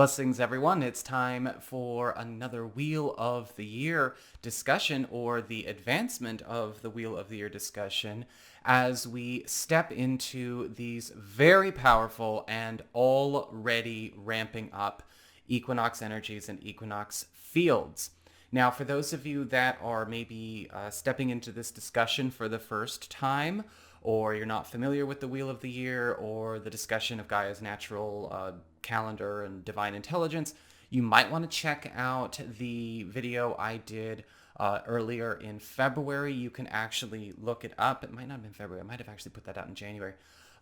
Blessings, everyone. It's time for another Wheel of the Year discussion, or the advancement of the Wheel of the Year discussion, as we step into these very powerful and already ramping up equinox energies and equinox fields. Now, for those of you that are maybe stepping into this discussion for the first time, or you're not familiar with the Wheel of the Year or the discussion of Gaia's natural calendar and divine intelligence, you might want to check out the video I did earlier in February. You can actually look it up. It might not have been February. I might have actually put that out in January.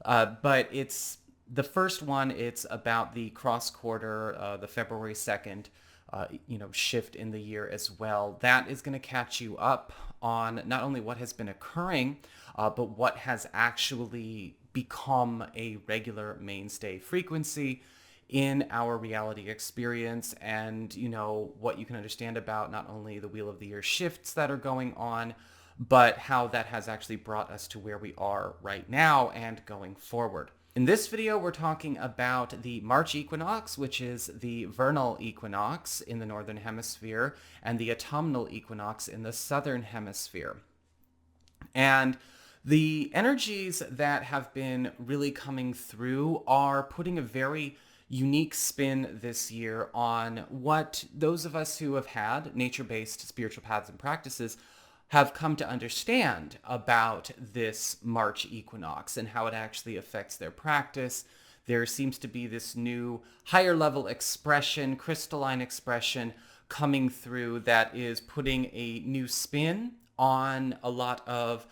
But it's the first one. It's about the cross quarter, the February 2nd, shift in the year as well. That is going to catch you up on not only what has been occurring, but what has actually become a regular mainstay frequency in our reality experience, and what you can understand about not only the Wheel of the Year shifts that are going on, but how that has actually brought us to where we are right now and going forward. In this video, we're talking about the March equinox, which is the vernal equinox in the northern hemisphere, and the autumnal equinox in the southern hemisphere. And the energies that have been really coming through are putting a very unique spin this year on what those of us who have had nature-based spiritual paths and practices have come to understand about this March equinox and how it actually affects their practice. There seems to be this new higher level expression, crystalline expression coming through that is putting a new spin on a lot of,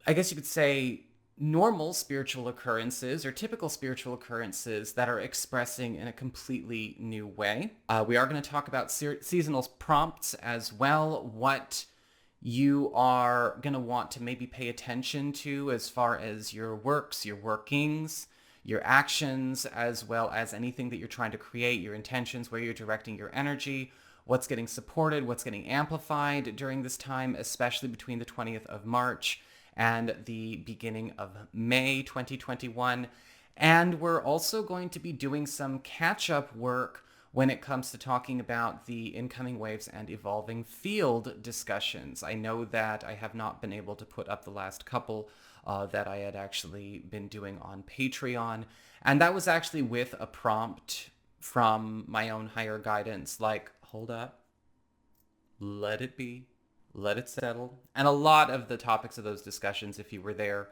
I guess you could say, normal spiritual occurrences or typical spiritual occurrences that are expressing in a completely new way. We are going to talk about seasonal prompts as well, what you are going to want to maybe pay attention to as far as your works, your workings, your actions, as well as anything that you're trying to create, your intentions, where you're directing your energy, what's getting supported, what's getting amplified during this time, especially between the 20th of March and the beginning of May 2021. And we're also going to be doing some catch-up work when it comes to talking about the incoming waves and evolving field discussions. I know that I have not been able to put up the last couple that I had actually been doing on Patreon. And that was actually with a prompt from my own higher guidance, like, hold up, let it be. Let it settle. And a lot of the topics of those discussions, if you were there,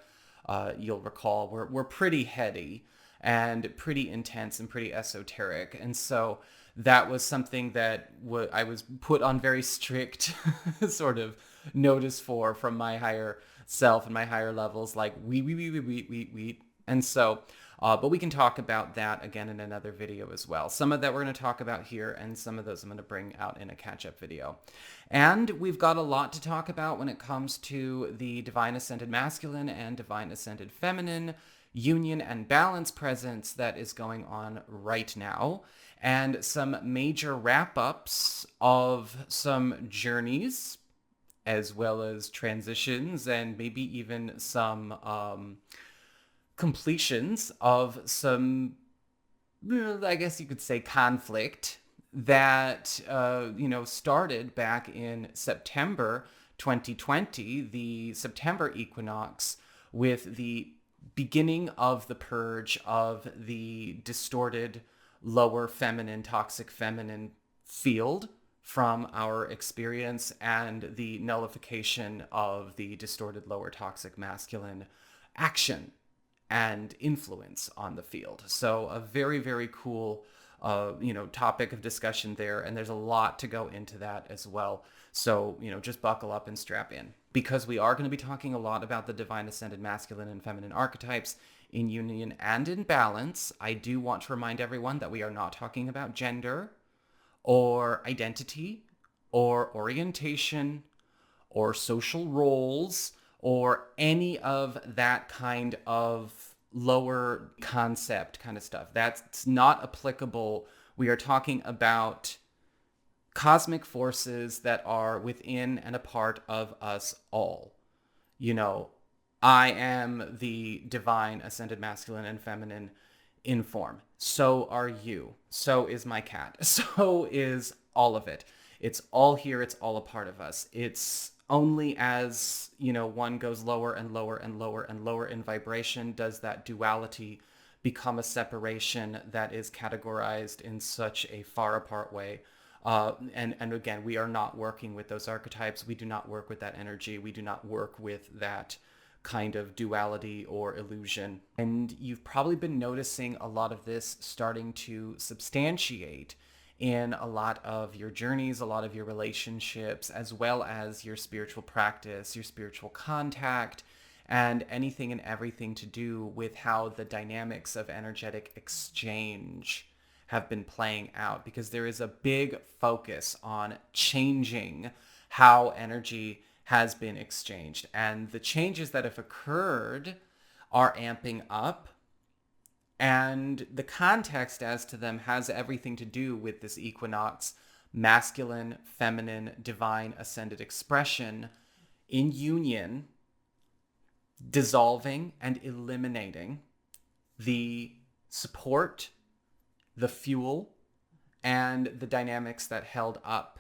you'll recall, were pretty heady and pretty intense and pretty esoteric. And so that was something that I was put on very strict sort of notice for from my higher self and my higher levels, like we. And so, but we can talk about that again in another video as well. Some of that we're going to talk about here, and some of those I'm going to bring out in a catch-up video. And we've got a lot to talk about when it comes to the Divine Ascended Masculine and Divine Ascended Feminine union and balance presence that is going on right now, and some major wrap-ups of some journeys, as well as transitions, and maybe even some completions of some, I guess you could say, conflict that, started back in September 2020, the September equinox, with the beginning of the purge of the distorted lower feminine, toxic feminine field from our experience, and the nullification of the distorted lower toxic masculine action and influence on the field. So a very, very cool, topic of discussion there. And there's a lot to go into that as well. So, just buckle up and strap in, because we are going to be talking a lot about the Divine Ascended Masculine and Feminine archetypes in union and in balance. I do want to remind everyone that we are not talking about gender or identity or orientation or social roles or any of that kind of lower concept kind of stuff. That's not applicable. We are talking about cosmic forces that are within and a part of us all. I am the divine ascended masculine and feminine in form. So are you. So is my cat. So is all of it. It's all here. It's all a part of us. It's only as, one goes lower and lower and lower and lower in vibration does that duality become a separation that is categorized in such a far apart way. And again, we are not working with those archetypes. We do not work with that energy. We do not work with that kind of duality or illusion. And you've probably been noticing a lot of this starting to substantiate in a lot of your journeys, a lot of your relationships, as well as your spiritual practice, your spiritual contact, and anything and everything to do with how the dynamics of energetic exchange have been playing out, because there is a big focus on changing how energy has been exchanged. And the changes that have occurred are amping up. And the context as to them has everything to do with this equinox, masculine, feminine, divine, ascended expression in union, dissolving and eliminating the support, the fuel, and the dynamics that held up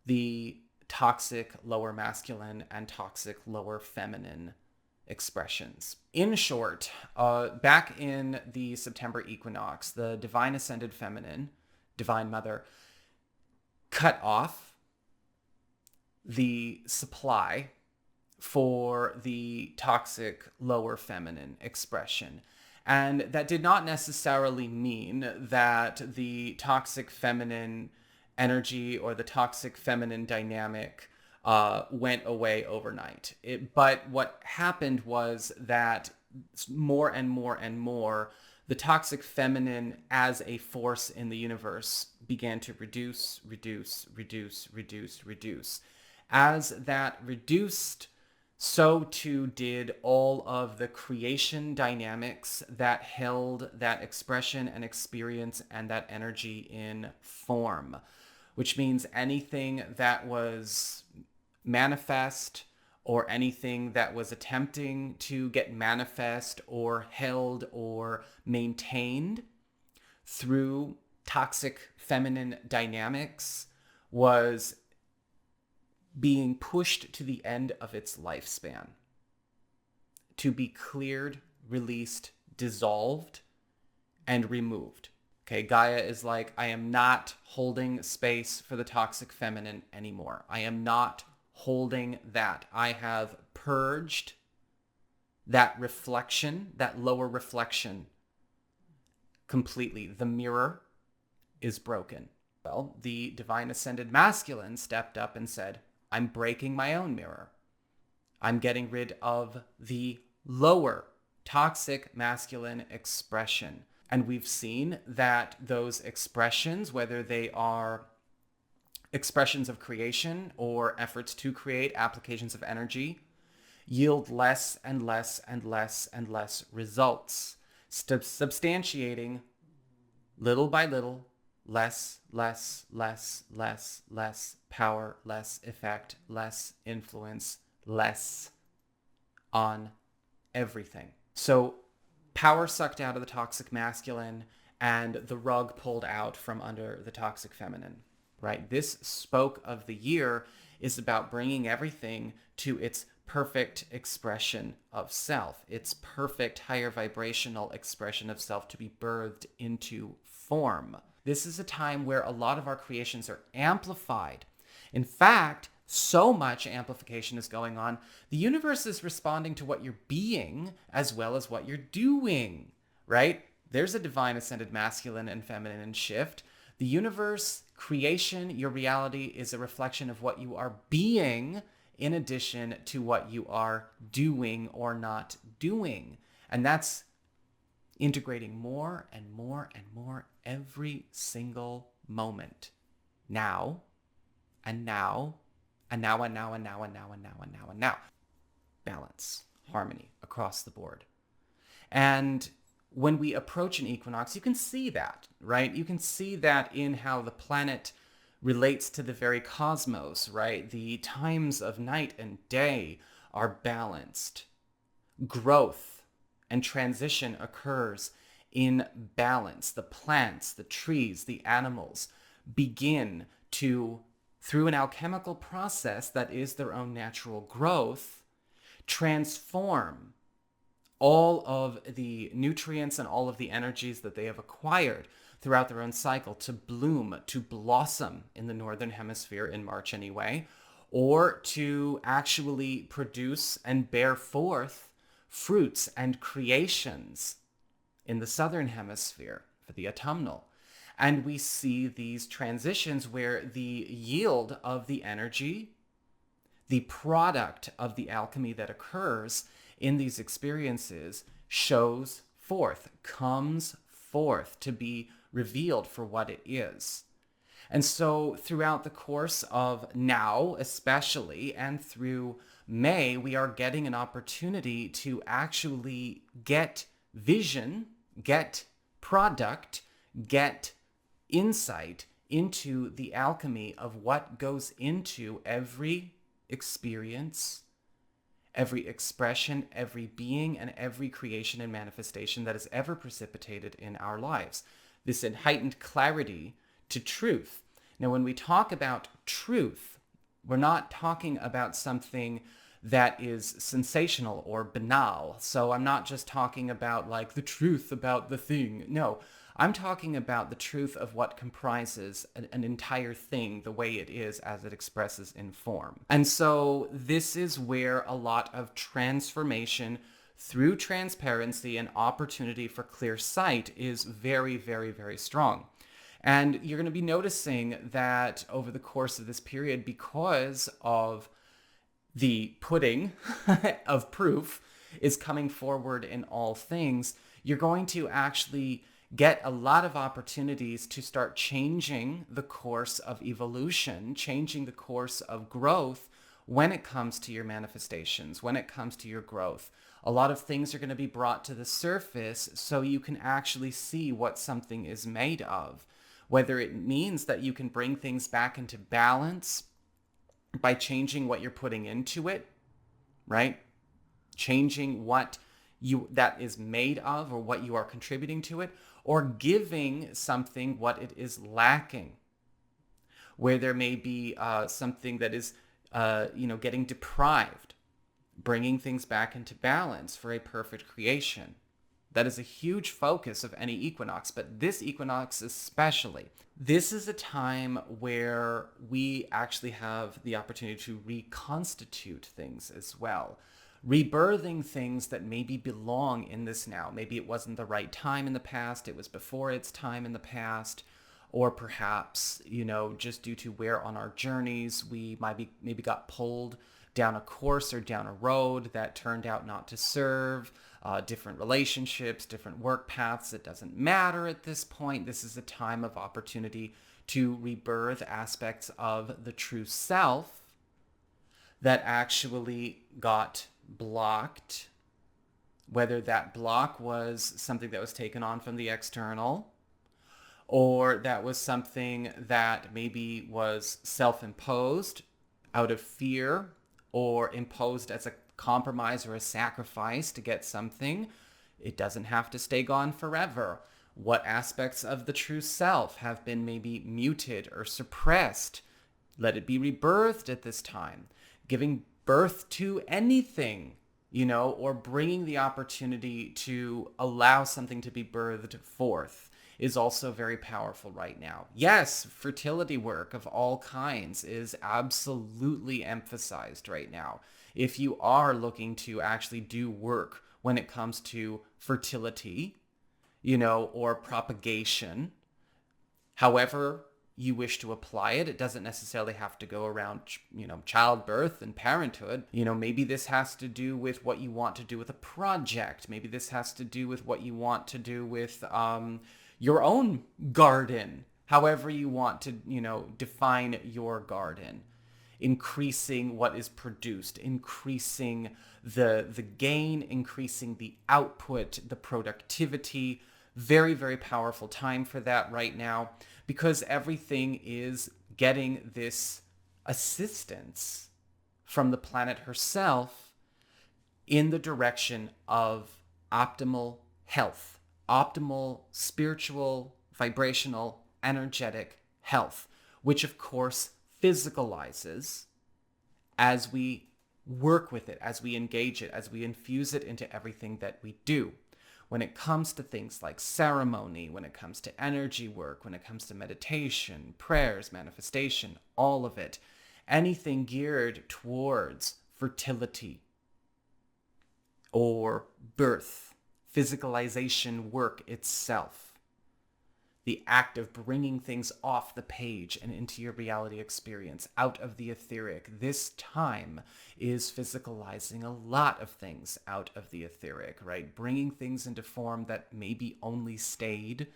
the toxic lower masculine and toxic lower feminine expressions. In short, back in the September equinox, the divine ascended feminine, divine mother, cut off the supply for the toxic lower feminine expression. And that did not necessarily mean that the toxic feminine energy or the toxic feminine dynamic went away overnight. But what happened was that more and more and more, the toxic feminine as a force in the universe began to reduce. As that reduced, so too did all of the creation dynamics that held that expression and experience and that energy in form, which means anything that was manifest or anything that was attempting to get manifest or held or maintained through toxic feminine dynamics was being pushed to the end of its lifespan, to be cleared, released, dissolved, and removed. Okay, Gaia is like, I am not holding space for the toxic feminine anymore. I am not holding that. I have purged that reflection, that lower reflection, completely. The mirror is broken. Well, the divine ascended masculine stepped up and said, I'm breaking my own mirror. I'm getting rid of the lower toxic masculine expression. And we've seen that those expressions, whether they are expressions of creation or efforts to create applications of energy, yield less and less and less and less results, substantiating little by little, less power, less effect, less influence, less on everything. So power sucked out of the toxic masculine and the rug pulled out from under the toxic feminine, right? This spoke of the year is about bringing everything to its perfect expression of self, its perfect higher vibrational expression of self to be birthed into form. This is a time where a lot of our creations are amplified. In fact, so much amplification is going on. The universe is responding to what you're being as well as what you're doing, right? There's a divine ascended masculine and feminine shift. The universe, creation, your reality is a reflection of what you are being in addition to what you are doing or not doing. And that's integrating more and more and more every single moment. Now, and now, and now, and now, and now, and now, and now, and now, and now. Balance, harmony across the board. And when we approach an equinox, you can see that, right? You can see that in how the planet relates to the very cosmos, right? The times of night and day are balanced. Growth and transition occurs in balance. The plants, the trees, the animals begin to, through an alchemical process that is their own natural growth, transform all of the nutrients and all of the energies that they have acquired throughout their own cycle to bloom, to blossom in the northern hemisphere in March anyway, or to actually produce and bear forth fruits and creations in the southern hemisphere for the autumnal. And we see these transitions where the yield of the energy, the product of the alchemy that occurs in these experiences, shows forth, comes forth to be revealed for what it is. And so throughout the course of now, especially, and through May, we are getting an opportunity to actually get vision, get product, get insight into the alchemy of what goes into every experience, every expression, every being, and every creation and manifestation that is ever precipitated in our lives. This heightened clarity to truth. Now, when we talk about truth, we're not talking about something that is sensational or banal. So I'm not just talking about like the truth about the thing. No, I'm talking about the truth of what comprises an entire thing the way it is as it expresses in form. And so this is where a lot of transformation through transparency and opportunity for clear sight is very, very, very strong. And you're going to be noticing that over the course of this period, because of the pudding of proof is coming forward in all things, you're going to actually get a lot of opportunities to start changing the course of evolution, changing the course of growth when it comes to your manifestations, when it comes to your growth. A lot of things are going to be brought to the surface so you can actually see what something is made of. Whether it means that you can bring things back into balance by changing what you're putting into it, right? Changing what that is made of or what you are contributing to it, or giving something what it is lacking. Where there may be something that is, getting deprived, bringing things back into balance for a perfect creation. That is a huge focus of any equinox, but this equinox especially. This is a time where we actually have the opportunity to reconstitute things as well. Rebirthing things that maybe belong in this now. Maybe it wasn't the right time in the past, it was before its time in the past, or perhaps, just due to where on our journeys we maybe got pulled down a course or down a road that turned out not to serve. Different relationships, different work paths. It doesn't matter at this point. This is a time of opportunity to rebirth aspects of the true self that actually got blocked, whether that block was something that was taken on from the external, or that was something that maybe was self-imposed out of fear, or imposed as a compromise or a sacrifice to get something. It doesn't have to stay gone forever. What aspects of the true self have been maybe muted or suppressed? Let it be rebirthed at this time. Giving birth to anything, or bringing the opportunity to allow something to be birthed forth is also very powerful right now. Yes, fertility work of all kinds is absolutely emphasized right now. If you are looking to actually do work when it comes to fertility, or propagation, however you wish to apply it, it doesn't necessarily have to go around, childbirth and parenthood. Maybe this has to do with what you want to do with a project. Maybe this has to do with what you want to do with your own garden, however you want to, define your garden. Increasing what is produced, increasing the gain, increasing the output, the productivity. Very, very powerful time for that right now, because everything is getting this assistance from the planet herself in the direction of optimal health, optimal spiritual, vibrational, energetic health, which of course physicalizes as we work with it, as we engage it, as we infuse it into everything that we do. When it comes to things like ceremony, when it comes to energy work, when it comes to meditation, prayers, manifestation, all of it, anything geared towards fertility or birth, physicalization work itself, the act of bringing things off the page and into your reality experience, out of the etheric. This time is physicalizing a lot of things out of the etheric, right? Bringing things into form that maybe only stayed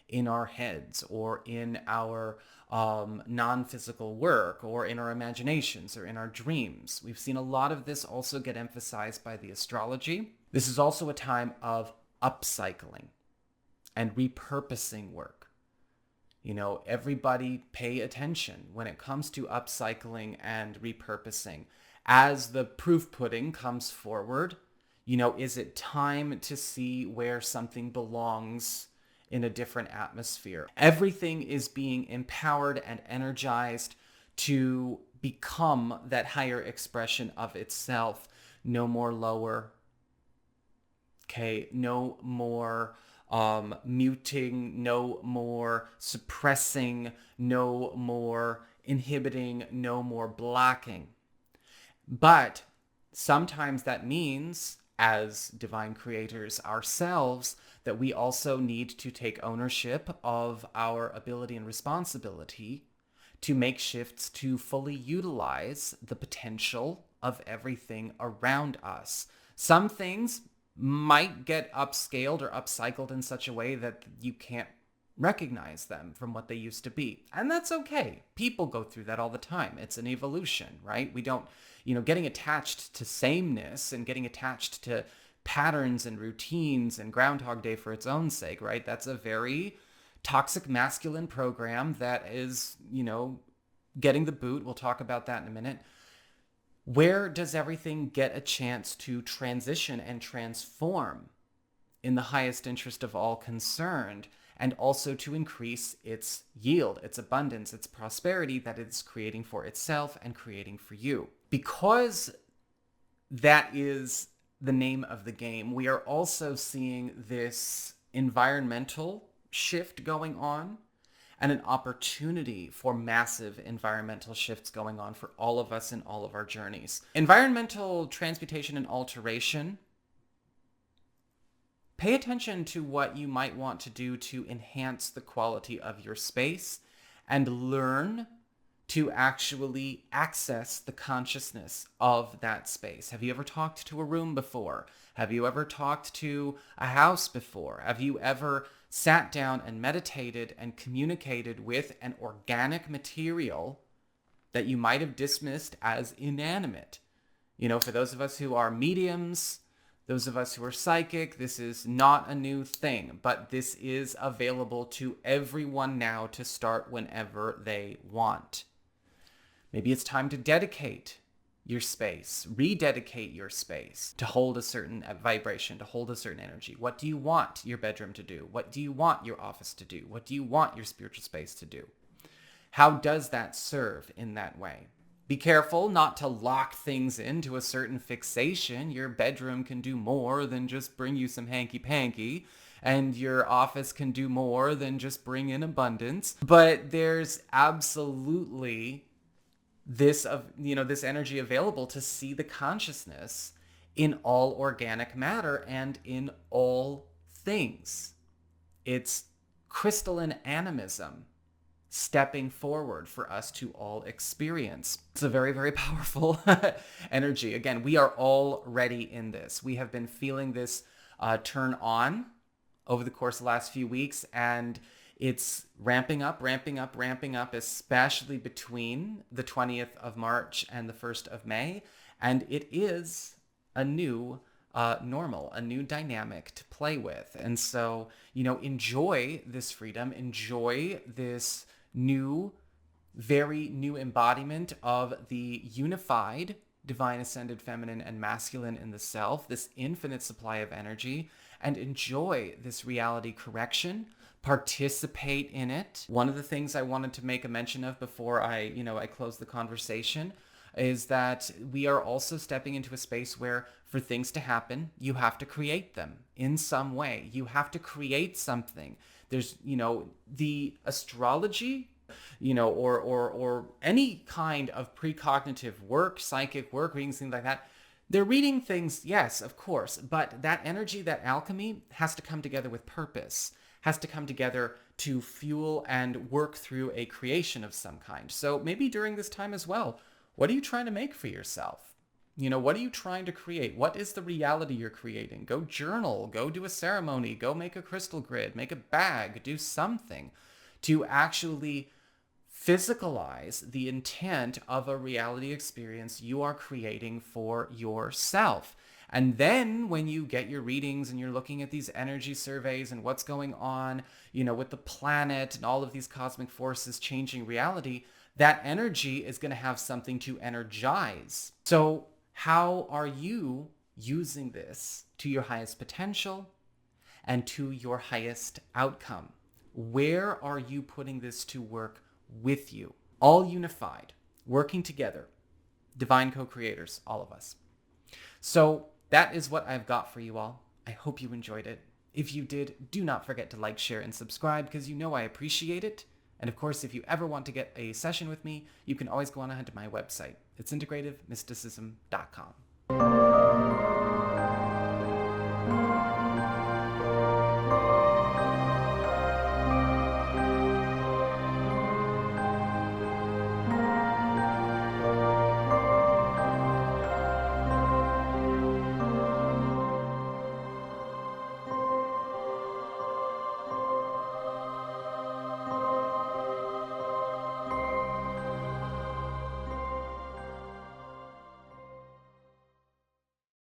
in our heads or in our non-physical work or in our imaginations or in our dreams. We've seen a lot of this also get emphasized by the astrology. This is also a time of upcycling and repurposing work. You know, everybody pay attention when it comes to upcycling and repurposing. As the proof pudding comes forward, you know, is it time to see where something belongs in a different atmosphere? Everything is being empowered and energized to become that higher expression of itself. No more lower. Okay, no more muting, no more suppressing, no more inhibiting, no more blocking. But sometimes that means, as divine creators ourselves, that we also need to take ownership of our ability and responsibility to make shifts to fully utilize the potential of everything around us. Some things might get upscaled or upcycled in such a way that you can't recognize them from what they used to be. And that's okay. People go through that all the time. It's an evolution, right? We don't, getting attached to sameness and getting attached to patterns and routines and Groundhog Day for its own sake, right? That's a very toxic masculine program that is, getting the boot. We'll talk about that in a minute. Where does everything get a chance to transition and transform in the highest interest of all concerned, and also to increase its yield, its abundance, its prosperity that it's creating for itself and creating for you? Because that is the name of the game, we are also seeing this environmental shift going on, and an opportunity for massive environmental shifts going on for all of us in all of our journeys. Environmental transmutation and alteration. Pay attention to what you might want to do to enhance the quality of your space and learn to actually access the consciousness of that space. Have you ever talked to a room before? Have you ever talked to a house before? Have you ever sat down and meditated and communicated with an organic material that you might have dismissed as inanimate? For those of us who are mediums, those of us who are psychic, this is not a new thing, but this is available to everyone now to start whenever they want. Maybe it's time to dedicate your space, rededicate your space to hold a certain vibration, to hold a certain energy. What do you want your bedroom to do? What do you want your office to do? What do you want your spiritual space to do? How does that serve in that way? Be careful not to lock things into a certain fixation. Your bedroom can do more than just bring you some hanky-panky, and your office can do more than just bring in abundance. But there's absolutely this energy available to see the consciousness in all organic matter and in all things. It's crystalline animism stepping forward for us to all experience. It's a very, very powerful energy. Again, we are already in this. We have been feeling this turn on over the course of the last few weeks, and it's ramping up, especially between the 20th of March and the 1st of May. And it is a new normal, a new dynamic to play with. And so, enjoy this freedom, enjoy this very new embodiment of the unified divine ascended feminine and masculine in the self, this infinite supply of energy, and enjoy this reality correction, participate in it. One of the things I wanted to make a mention of before I close the conversation is that we are also stepping into a space where for things to happen, you have to create them in some way. You have to create something. There's, the astrology, or any kind of precognitive work, psychic work, readings, things like that. They're reading things, yes, of course, but that energy, that alchemy has to come together with purpose, has to come together to fuel and work through a creation of some kind. So maybe during this time as well, what are you trying to make for yourself? What are you trying to create? What is the reality you're creating? Go journal, go do a ceremony, go make a crystal grid, make a bag, do something to actually physicalize the intent of a reality experience you are creating for yourself. And then when you get your readings and you're looking at these energy surveys and what's going on, with the planet and all of these cosmic forces changing reality, that energy is going to have something to energize. So how are you using this to your highest potential and to your highest outcome? Where are you putting this to work with you? All unified, working together, divine co-creators, all of us. So that is what I've got for you all. I hope you enjoyed it. If you did, do not forget to like, share, and subscribe because I appreciate it. And of course, if you ever want to get a session with me, you can always go on ahead to my website. It's integrativemysticism.com.